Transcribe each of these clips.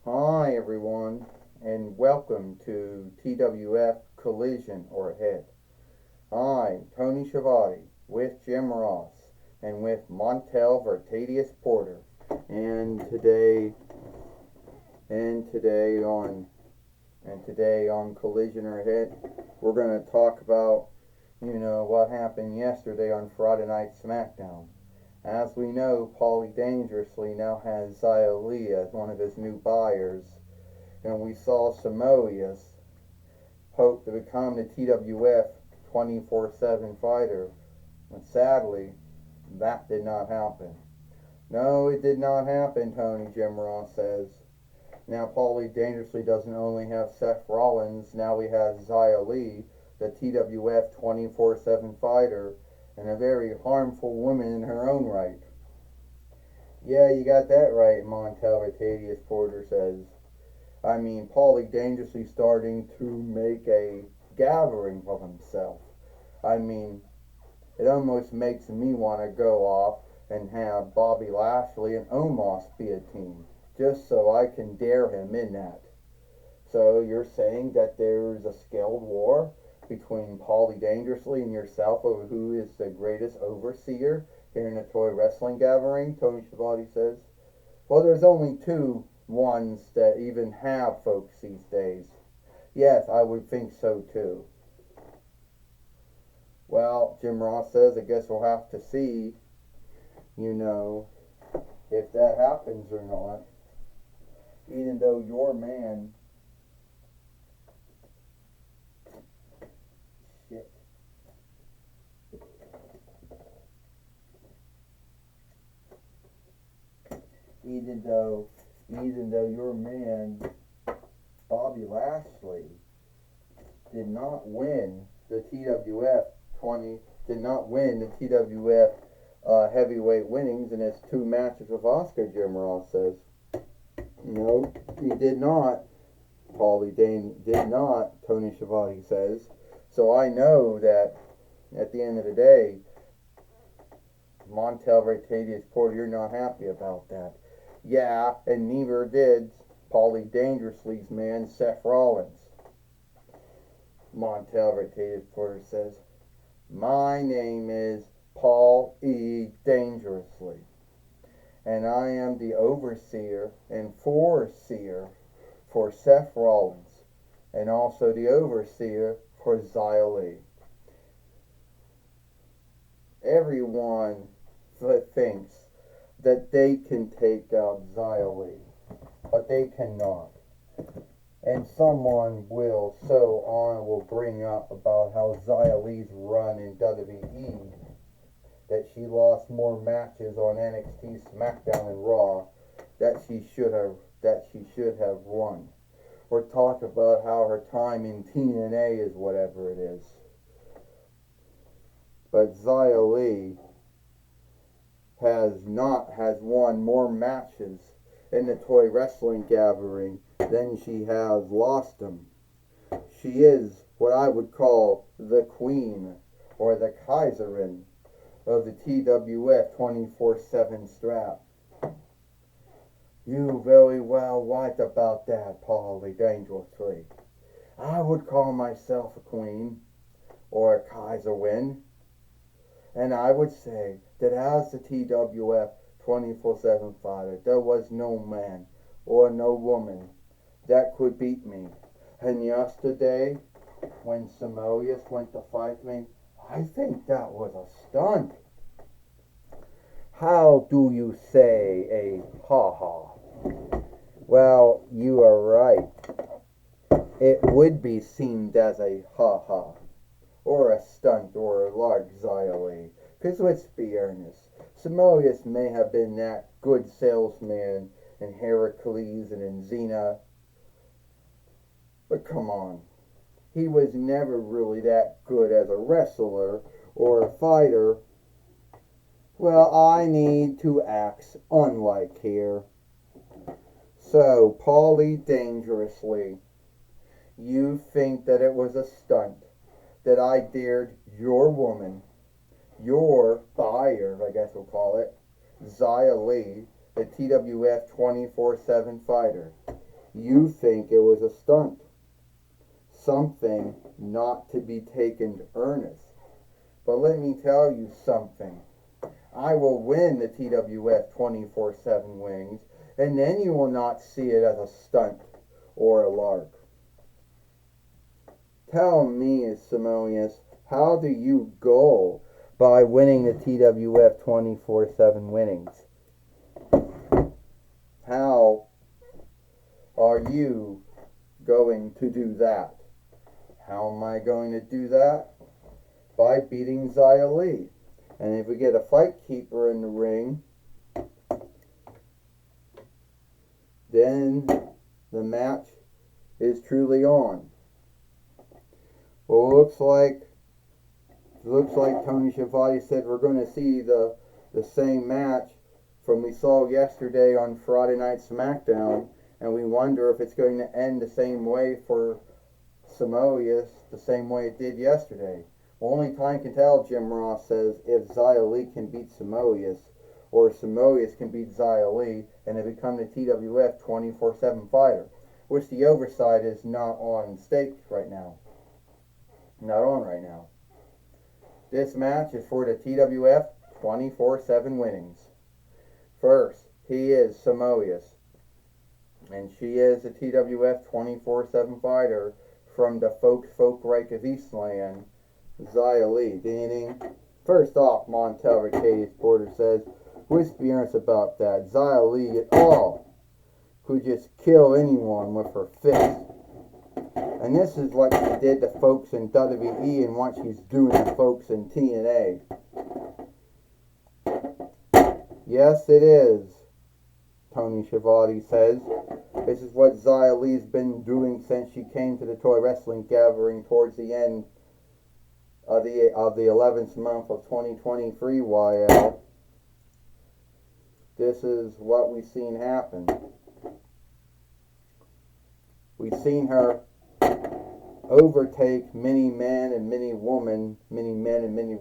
Hi everyone, and welcome to TWF Collision or Hit. I'm Tony Schiavone with Jim Ross and with Montel Vertadius Porter. And today and today on today on Collision or Hit, we're going to talk about what happened yesterday on Friday Night SmackDown. As we know, Paulie Dangerously now has Xia Li as one of his new buyers, and we saw Samoas hope to become the TWF 24/7 fighter, but sadly, that did not happen. No, it did not happen, Tony, Jim Ross says. Now, Paulie Dangerously doesn't only have Seth Rollins, now he has Xia Li, the TWF 24/7 fighter, and a very harmful woman in her own right. Yeah, you got that right, Montel Vertadius Porter says. I mean, Paulie Dangerously starting to make a gathering of himself. I mean, it almost makes me want to go off and have Bobby Lashley and Omos be a team, just so I can dare him in that. So you're saying that there's a skilled war between Paulie Dangerously and yourself over who is the greatest overseer here in the toy wrestling gathering, Tony Schiavone says. Well, there's only two ones that even have folks these days. Yes, I would think so too. Well, Jim Ross says, I guess we'll have to see, you know, if that happens or not. Even though your man, shit, even though your man Bobby Lashley did not win the TWF 20 did not win the TWF heavyweight winnings in his two matches with Oscar, Jim Ross says. No, he did not. Paulie Dane did not, Tony Schiavone says. So I know that at the end of the day, Montel Vertadius Porter, you're not happy about that. Yeah, and neither did Paulie Dangerously's man, Seth Rollins. Montel Vertadius Porter says, my name is Paul E. Dangerously, and I am the overseer and foreseer for Seth Rollins, and also the overseer for Xia Li. Everyone that thinks that they can take out Xia Li, but they cannot. And someone will bring up about how Xia Li's run in WWE, that she lost more matches on NXT, SmackDown, and Raw that she should have won. Or talk about how her time in TNA is whatever it is. But Xia Li has won more matches in the toy wrestling gathering than she has lost them. She is what I would call the queen or the Kaiserin of the TWF 24/7 strap. You very well right about that, Paulie Dangerously. I would call myself a queen or a Kaiserin, and I would say that as the TWF 24/7 fighter, there was no man or no woman that could beat me. And yesterday, when Samoas went to fight me, I think that was a stunt. How do you say a ha-ha? Well, you are right. It would be seen as a ha-ha, or a stunt, or a large Xia Li. Because let's be earnest, Samoas may have been that good salesman in Heracles and in Xena, but come on, he was never really that good as a wrestler or a fighter. Well, I need to act unlike here. So, Paulie Dangerously, you think that it was a stunt, that I dared your woman, your buyer, I guess we'll call it, Xia Li, the TWF 24/7 fighter. You think it was a stunt, something not to be taken earnest. But let me tell you something. I will win the TWF 24/7 wings, and then you will not see it as a stunt or a lark. Tell me, Simoneus, how do you go by winning the TWF 24/7 winnings? How are you going to do that? How am I going to do that? By beating Xia Li. And if we get a fight keeper in the ring, then the match is truly on. Well, it looks like Tony Schiavone said we're going to see the same match from we saw yesterday on Friday Night SmackDown, and we wonder if it's going to end the same way for Simoneus, the same way it did yesterday. Well, only time can tell, Jim Ross says, if Xia Li can beat Simoneus, or Simoneus can beat Xia Li, and they become the TWF 24/7 fighter, which the oversight is not on stake right now. Not on right now. This match is for the TWF 24/7 winnings. First, he is Simoneus, and she is a TWF 24/7 fighter from the Folkreich of Eastland, Xia Li. Ding. First off, Montel Arcadius Porter says, let's be honest about that. Xia Li at all could just kill anyone with her fist. And this is what she did to folks in WWE and what she's doing to folks in TNA. Yes, it is, Tony Schiavone says. This is what Xia Li's been doing since she came to the Toy Wrestling Gathering towards the end of the 11th month of 2023, YL. This is what we've seen happen. We've seen her overtake many men and many women, many men and many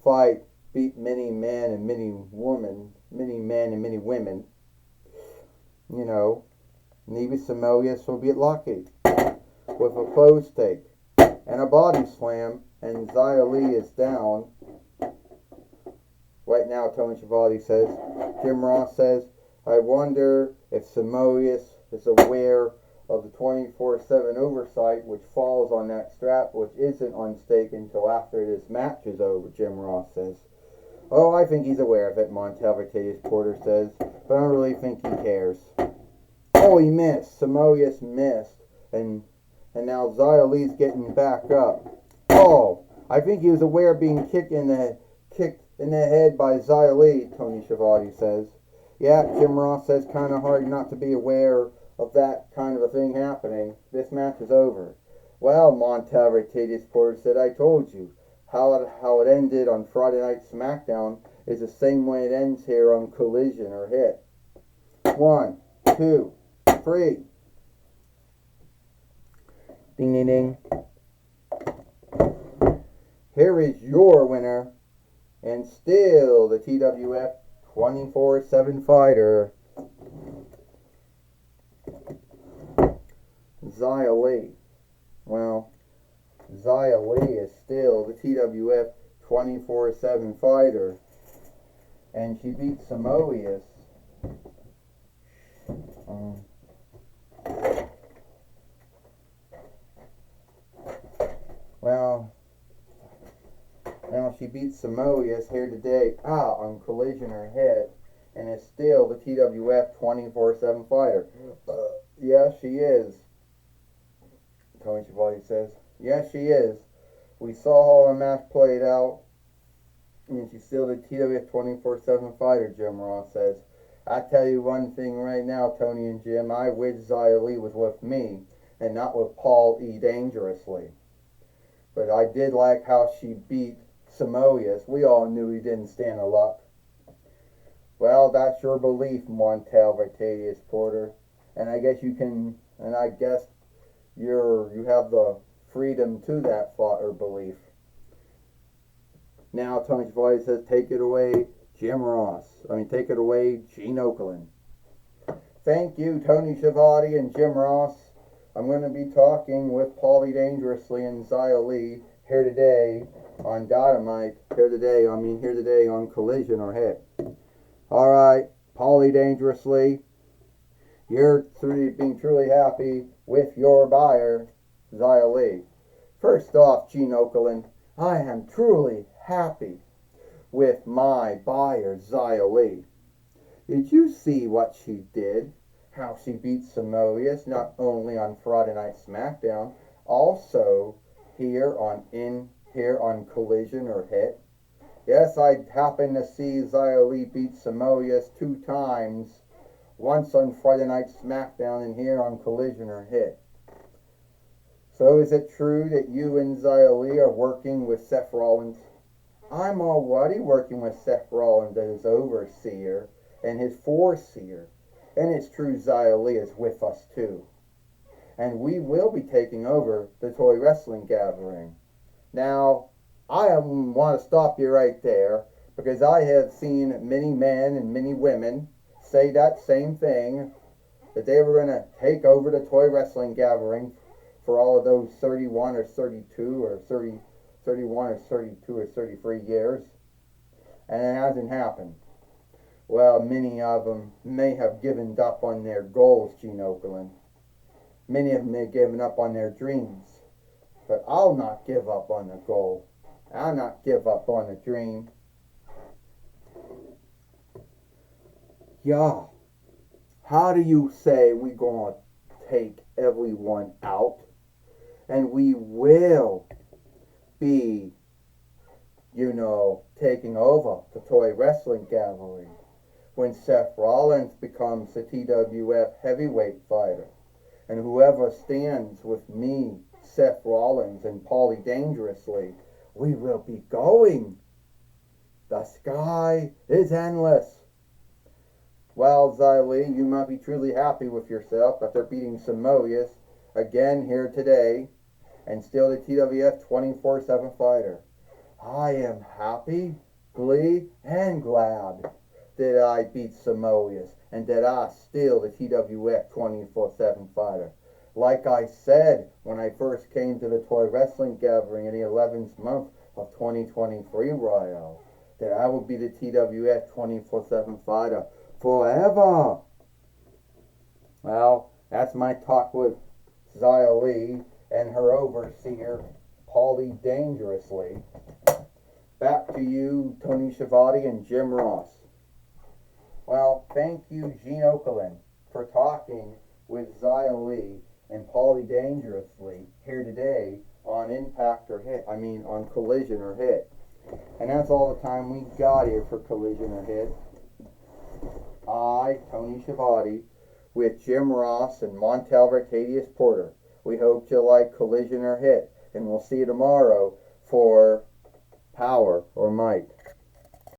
fight, beat many men and many women, many men and many women. You know, maybe Simoneus will get lucky with a close stake and a body slam, and Xia Li is down. Right now, Tony Schiavone says. Jim Ross says, I wonder if Simoneus is aware of the 24/7 oversight which falls on that strap, which isn't on stake until after this match is over, Jim Ross says. Oh, I think he's aware of it, Montel Arcadius Porter says, but I don't really think he cares. Oh, he missed. Simoneus missed, and now Xia Li's getting back up. Oh, I think he was aware of being kicked in the head by Xia Li, Tony Schiavone says. Yeah, Jim Ross says kind of hard not to be aware of that kind of a thing happening. This match is over. Well, Montel Arcadius Porter said, I told you. How it ended on Friday Night SmackDown is the same way it ends here on Collision or Hit. 1, 2, 3. Ding, ding, ding. Here is your winner, and still the TWF 24/7 fighter, Xia Li. Well, Xia Li is still the TWF 24/7 fighter, and she beat Simoneus. Now she beat Simoneus here today on Collision or Hit, and is still the TWF 24/7 fighter. Yes, she is, Tony Schiavone says. Yes, she is. We saw how the match played out, and she's still the TWF 24/7 fighter, Jim Ross says. I tell you one thing right now, Tony and Jim, I wish Xia Li was with me and not with Paul E. Dangerously. But I did like how she beat Simoneus. We all knew he didn't stand a luck. Well, that's your belief, Montel Arcadius Porter. And I guess you can, and I guess you have the freedom to that thought or belief. Now, Tony Schiavone says, take it away, Jim Ross. Take it away, Gene Okerlund. Thank you, Tony Schiavone and Jim Ross. I'm going to be talking with Paulie Dangerously and Zia Lee here today on Dynamite. Here today on Collision or Hit. All right, Paulie Dangerously, you're being truly happy with your buyer, Zia Lee. First off, Gene Okerlund, I am truly happy with my buyer, Zia Lee. Did you see what she did? How she beat Samoas not only on Friday Night SmackDown, also here on Collision or Hit. Yes, I happened to see Zia Lee beat Samoas 2 times, once on Friday Night SmackDown and here on Collision or Hit. So is it true that you and Zia Lee are working with Seth Rollins? I'm already working with Seth Rollins as his overseer and his foreseer. And it's true Zia Lee is with us too. And we will be taking over the Toy Wrestling Gathering. Now, I want to stop you right there because I have seen many men and many women say that same thing, that they were going to take over the Toy Wrestling Gathering for all of those 31 or 32 or 31 or 32 or 33 years. And it hasn't happened. Well, many of them may have given up on their goals, Gene Okerlund. Many of them may have given up on their dreams. But I'll not give up on the goal. I'll not give up on the dream. Yeah. How do you say we're going to take everyone out? And we will be, taking over the Toy Wrestling Gathering when Seth Rollins becomes the TWF heavyweight fighter. And whoever stands with me, Seth Rollins, and Paulie Dangerously, we will be going. The sky is endless. Well, Zia Lee, you might be truly happy with yourself after beating Samoas again here today and still the TWF 24/7 fighter. I am happy, glee, and glad that I beat Samoas and that I still the TWF 24/7 fighter. Like I said when I first came to the Toy Wrestling Gathering in the 11th month of 2023, Royale, that I will be the TWF 24/7 fighter forever. Well, that's my talk with Zia Lee and her overseer, Paulie Dangerously. Back to you, Tony Schiavone and Jim Ross. Well, thank you, Gene Okerlund, for talking with Zia Lee and Paulie Dangerously here today on on Collision or Hit. And that's all the time we got here for Collision or Hit. I, Tony Schiavone, with Jim Ross and Montel Vertadius Porter. We hope you like Collision or Hit, and we'll see you tomorrow for Power or Might.